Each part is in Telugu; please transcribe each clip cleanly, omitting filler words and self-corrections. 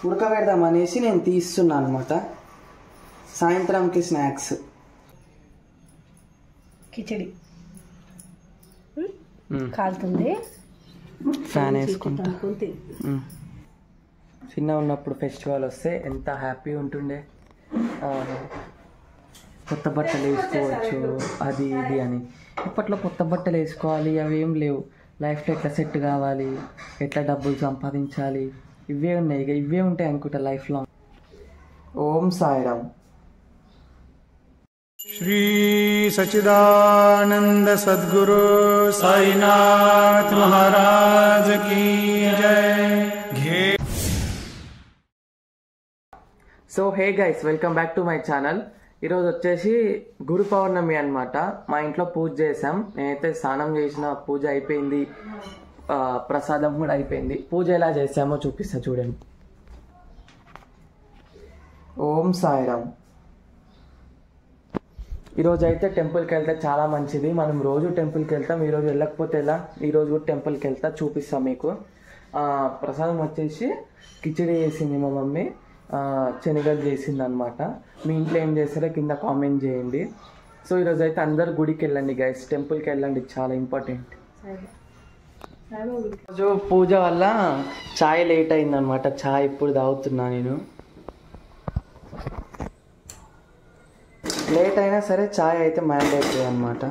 ఉడకబెడదామనేసి నేను తీస్తున్నాను అనమాట. సాయంత్రంకి స్నాక్స్ కిచడి కాలుతుంది. ఫ్యాన్ వేసుకుంటా. చిన్న ఉన్నప్పుడు ఫెస్టివల్ వస్తే ఎంత హ్యాపీ ఉంటుండే. కొత్త బట్టలు వేసుకోవచ్చు అది ఇది అని. ఇప్పట్లో కొత్త బట్టలు వేసుకోవాలి అవి ఏం లేవు. లైఫ్లో ఎట్లా సెట్ కావాలి, ఎట్లా డబ్బులు సంపాదించాలి, ఇవే ఉన్నాయి. ఇక ఇవే ఉంటాయి అనుకుంటా లైఫ్ లాంగ్. ఓం సాయిరామ్. श्री सच्चिदानंद सद्गुरु साईनाथ महाराज की जय. So hey guys, welcome back to my channel. ఈరోజు వచ్చేసి గురు పౌర్ణమి అనమాట. మా ఇంట్లో పూజ చేసాం. నేనైతే స్నానం చేసిన, పూజ అయిపోయింది, ప్రసాదం కూడా అయిపోయింది. పూజ ఎలా చేసామో చూపిస్తా చూడండి. ఓం సాయిరామ్. ఈరోజు అయితే టెంపుల్కి వెళ్తే చాలా మంచిది. మనం రోజు టెంపుల్కి వెళ్తాం. ఈరోజు వెళ్ళకపోతే ఎలా? ఈరోజు కూడా టెంపుల్కి వెళ్తా, చూపిస్తాం మీకు. ప్రసాదం వచ్చేసి కిచిడి చేసింది మా మమ్మీ, శనగలు చేసింది అనమాట. మీ ఇంట్లో ఏం చేస్తారో కింద కామెంట్ చేయండి. సో ఈరోజు అయితే అందరు గుడికి వెళ్ళండి గైస్, టెంపుల్కి వెళ్ళండి, చాలా ఇంపార్టెంట్. రోజు పూజ వల్ల చాయ్ లేట్ అయిందనమాట. చాయ్ ఇప్పుడు తాగుతున్నా నేను. లేట్ అయినా సరే చాయ్ అయితే మ్యాండేటరీ అనమాట.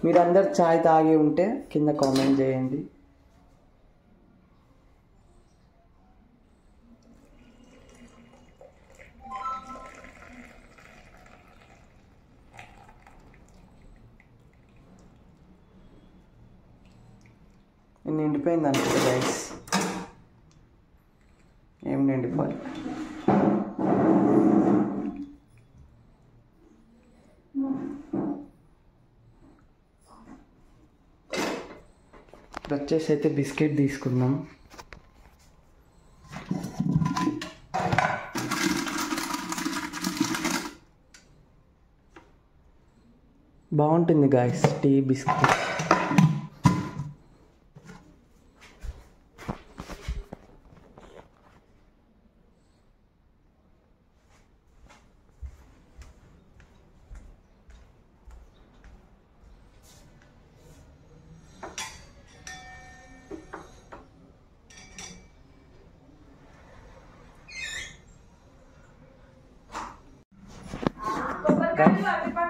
మీరందరు చాయ్ తాగి ఉంటే కింద కామెంట్ చేయండి. నిండిపోయింది అనుకుంటా గైస్. ఏం నిండిపోవాలి. ఇప్పుడు వచ్చేసి అయితే బిస్కెట్ తీసుకుందాం. బాగుంటుంది గాయస్ టీ బిస్కెట్.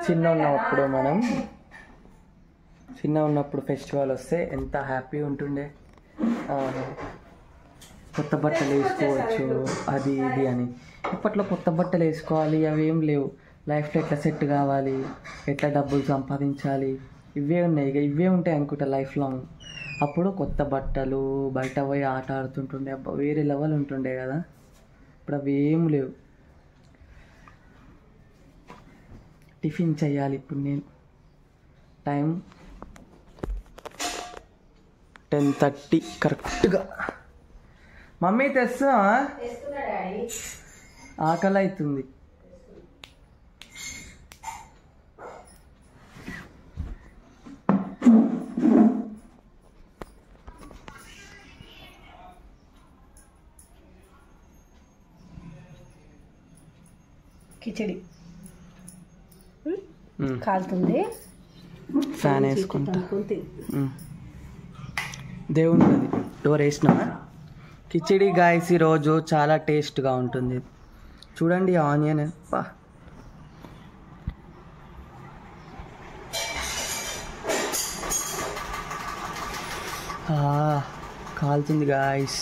చిన్న ఉన్నప్పుడు ఫెస్టివల్ వస్తే ఎంత హ్యాపీ ఉంటుండే. కొత్త బట్టలు వేసుకోవచ్చు అది ఇది అని. ఇప్పట్లో కొత్త బట్టలు వేసుకోవాలి అవి ఏం లేవు. లైఫ్లో ఎట్లా సెట్ కావాలి, ఎట్లా డబ్బులు సంపాదించాలి, ఇవే ఉన్నాయి. ఇక ఇవే ఉంటాయి అనుకుంటా లైఫ్ లాంగ్. అప్పుడు కొత్త బట్టలు, బయట పోయి ఆట ఆడుతుంటుండే, వేరే లెవెల్ ఉంటుండే కదా. ఇప్పుడు అవి ఏం లేవు. టిఫిన్ చేయాలి ఇప్పుడు నేను. టైం 10:30 కరెక్ట్గా. మమ్మీ తెస్తా, ఆకలి అవుతుంది. కిచడి కాలుతుంది. ఫ్యాన్ వేసుకుంటా. దేవుని అది డోర్ వేసినావా? కిచిడి గాయస్ ఈరోజు చాలా టేస్ట్గా ఉంటుంది. చూడండి ఆనియన్ బా. కాలుతుంది గాయస్.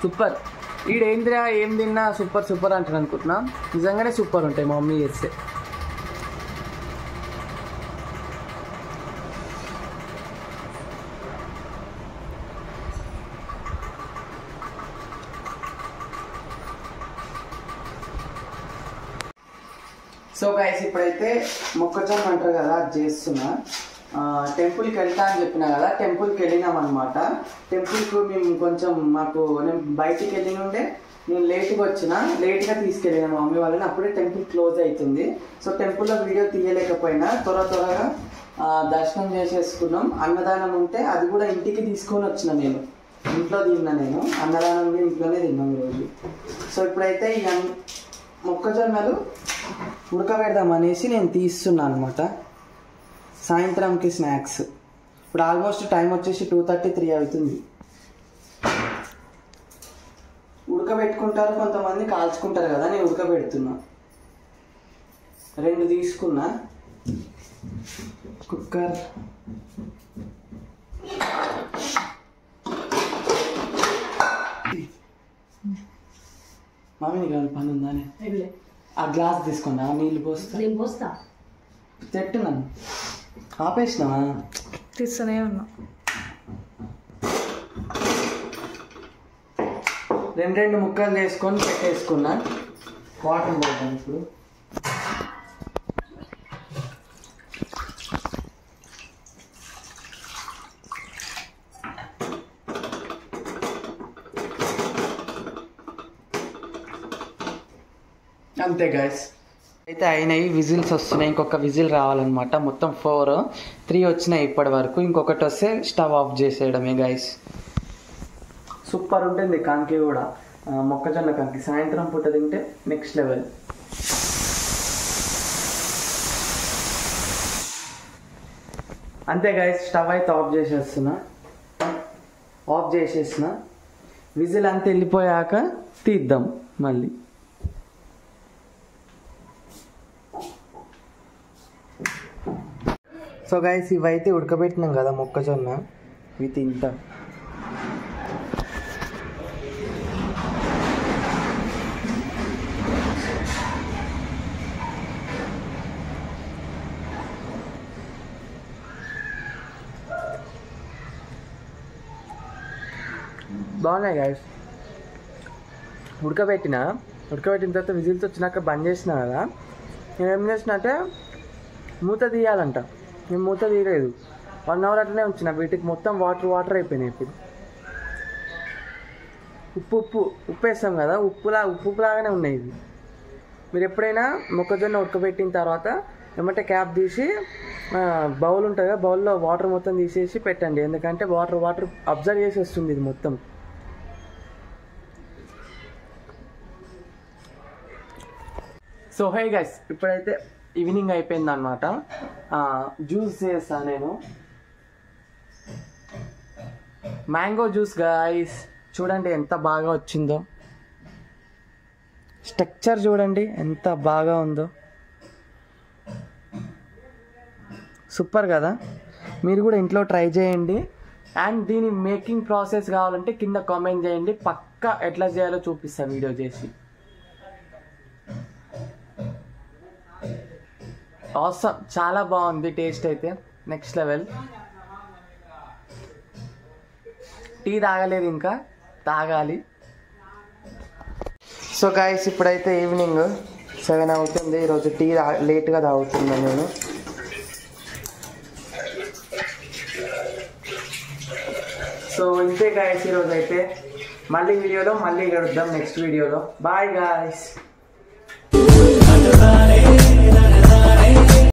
సూపర్. ఈడేంద్రా ఏం తిన్నా సూపర్ సూపర్ అంటాను అనుకుంటున్నా. నిజంగానే సూపర్ ఉంటాయి మా మమ్మీ చేస్తే. సో గైస్ ఇప్పుడైతే మొక్కజొన్న అంటారు కదా అది చేస్తున్నా. టెంపుల్కి వెళ్తా అని చెప్పినా కదా, టెంపుల్కి వెళ్ళినాం అనమాట. టెంపుల్కు మేము కొంచెం నేను బయటికి వెళ్ళినుండే, నేను లేట్గా తీసుకెళ్ళినా మా మమ్మీ వాళ్ళని. అప్పుడే టెంపుల్ క్లోజ్ అవుతుంది. సో టెంపుల్లో వీడియో తీయలేకపోయినా త్వరగా దర్శనం చేసేసుకున్నాం. అన్నదానం ఉంటే అది కూడా ఇంటికి తీసుకొని వచ్చిన, నేను ఇంట్లో తిన్నా. నేను అన్నదానం ఇంట్లోనే తిన్నాం ఈరోజు. సో ఇప్పుడైతే ఈ మొక్కజొన్నలు ఉడకబెడదాం అనేసి నేను తీస్తున్నా అనమాట. సాయంత్రంకి స్నాక్స్. ఇప్పుడు ఆల్మోస్ట్ టైం వచ్చేసి 2:33 అవుతుంది. ఉడకబెట్టుకుంటారు కొంతమంది, కాల్చుకుంటారు కదా, నేను ఉడకబెడుతున్నా. 2 తీసుకున్నా. కుక్కర్, మామీ నీకు పని ఉందానే? ఆ గ్లాస్ తీసుకున్నా, నీళ్ళు పోస్తా. చెట్టు నన్ను ఆపేసినావా? తీస్తూనే ఉన్నా. 2 ముక్కలు వేసుకొని పెట్టేసుకున్నా. వాటర్ పోతాం ఇప్పుడు. అంతే గైస్, అయితే అయినాయి. విజిల్స్ వస్తున్నాయి, ఇంకొక విజిల్ రావాలన్నమాట. మొత్తం 4, 3 వచ్చినాయి ఇప్పటి వరకు. ఇంకొకటి వస్తే స్టవ్ ఆఫ్ చేసేయడమే గైస్. సూపర్ ఉంటుంది కంకి కూడా, మొక్కజొన్న కంకి. సాయంత్రం పూట తింటే నెక్స్ట్ లెవెల్. అంతే గైస్, స్టవ్ అయితే ఆఫ్ చేసేసిన. విజిల్ అంతా వెళ్ళిపోయాక తీద్దాం మళ్ళీ. సో గైస్ ఇవైతే ఉడకబెట్టినాం కదా మొక్కజొన్న, ఇవి తింటా. బాగున్నాయి గైస్. ఉడకబెట్టిన తర్వాత విజిల్స్ వచ్చినాక బంద్ చేసిన కదా, నేను ఏం చేసిన అంటే మూత తీయాలంట. నేను మూత తీయలేదు, 1 అవర్ అట్లనే ఉంచిన. వీటికి మొత్తం వాటర్ అయిపోయినాయి. ఇప్పుడు ఉప్పు వేస్తాం కదా, ఉప్పులాగానే ఉన్నాయి ఇవి. మీరు ఎప్పుడైనా మొక్కజొన్న ఉడకబెట్టిన తర్వాత ఏమంటే క్యాప్ తీసి బౌల్ ఉంటుంది కదా, బౌల్లో వాటర్ మొత్తం తీసేసి పెట్టండి. ఎందుకంటే వాటర్ అబ్జర్వ్ చేసి వస్తుంది ఇది మొత్తం. సో హే గైస్, ఇప్పుడైతే ఈవినింగ్ అయిపోయింది అనమాట. జ్యూస్ చేస్తాను నేను, మ్యాంగో జ్యూస్ గైస్. చూడండి ఎంత బాగా వచ్చిందో, స్ట్రక్చర్ చూడండి ఎంత బాగా ఉందో. సూపర్ కదా, మీరు కూడా ఇంట్లో ట్రై చేయండి. అండ్ దీని మేకింగ్ ప్రాసెస్ కావాలంటే కింద కామెంట్ చేయండి, పక్కా ఎట్లా చేయాలో చూపిస్తాను వీడియో చేసి. ఆసమ్, చాలా బాగుంది, టేస్ట్ అయితే నెక్స్ట్ లెవెల్. టీ తాగలేదు, ఇంకా తాగాలి. సో గైస్ ఇప్పుడైతే ఈవినింగ్ 7 అవుతుంది. ఈరోజు టీ లేట్గా తాగుతున్నాను నేను. సో ఇంతే గైస్ ఈరోజు అయితే. మళ్ళీ వీడియోలో మళ్ళీ కలుద్దాం నెక్స్ట్ వీడియోలో. Bye guys.